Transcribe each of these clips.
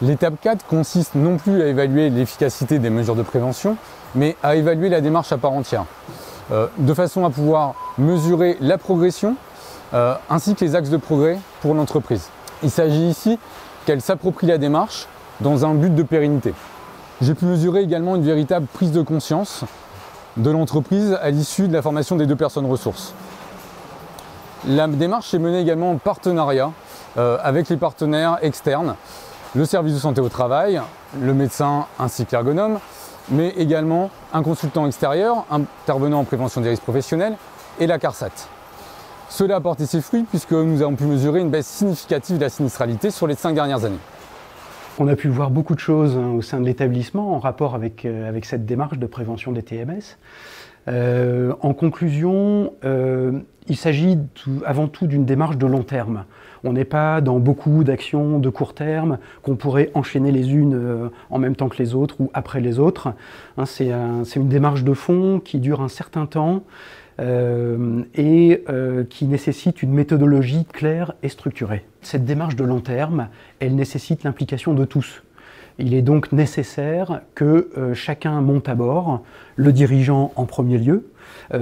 L'étape 4 consiste non plus à évaluer l'efficacité des mesures de prévention, mais à évaluer la démarche à part entière, de façon à pouvoir mesurer la progression ainsi que les axes de progrès pour l'entreprise. Il s'agit ici qu'elle s'approprie la démarche dans un but de pérennité. J'ai pu mesurer également une véritable prise de conscience de l'entreprise à l'issue de la formation des 2 personnes ressources. La démarche est menée également en partenariat avec les partenaires externes, le service de santé au travail, le médecin ainsi que l'ergonome, mais également un consultant extérieur intervenant en prévention des risques professionnels et la CARSAT. Cela a porté ses fruits puisque nous avons pu mesurer une baisse significative de la sinistralité sur les 5 dernières années. On a pu voir beaucoup de choses au sein de l'établissement en rapport avec cette démarche de prévention des TMS. En conclusion, il s'agit avant tout d'une démarche de long terme. On n'est pas dans beaucoup d'actions de court terme qu'on pourrait enchaîner les unes en même temps que les autres ou après les autres. C'est une démarche de fond qui dure un certain temps et qui nécessite une méthodologie claire et structurée. Cette démarche de long terme, elle nécessite l'implication de tous. Il est donc nécessaire que chacun monte à bord, le dirigeant en premier lieu,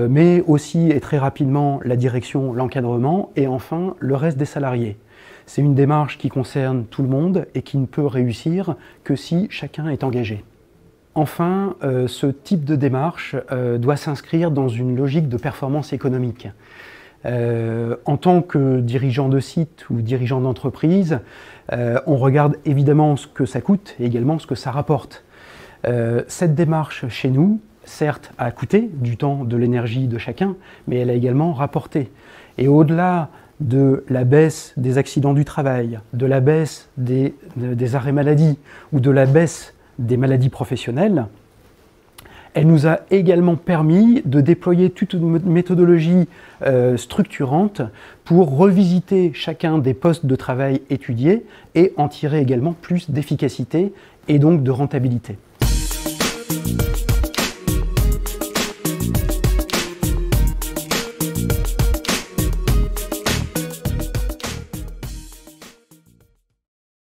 mais aussi et très rapidement la direction, l'encadrement et enfin le reste des salariés. C'est une démarche qui concerne tout le monde et qui ne peut réussir que si chacun est engagé. Enfin, ce type de démarche doit s'inscrire dans une logique de performance économique. En tant que dirigeant de site ou dirigeant d'entreprise, on regarde évidemment ce que ça coûte et également ce que ça rapporte. Cette démarche chez nous, certes, a coûté du temps, de l'énergie de chacun, mais elle a également rapporté. Et au-delà de la baisse des accidents du travail, de la baisse des arrêts maladie ou de la baisse des maladies professionnelles, elle nous a également permis de déployer toute une méthodologie structurante pour revisiter chacun des postes de travail étudiés et en tirer également plus d'efficacité et donc de rentabilité.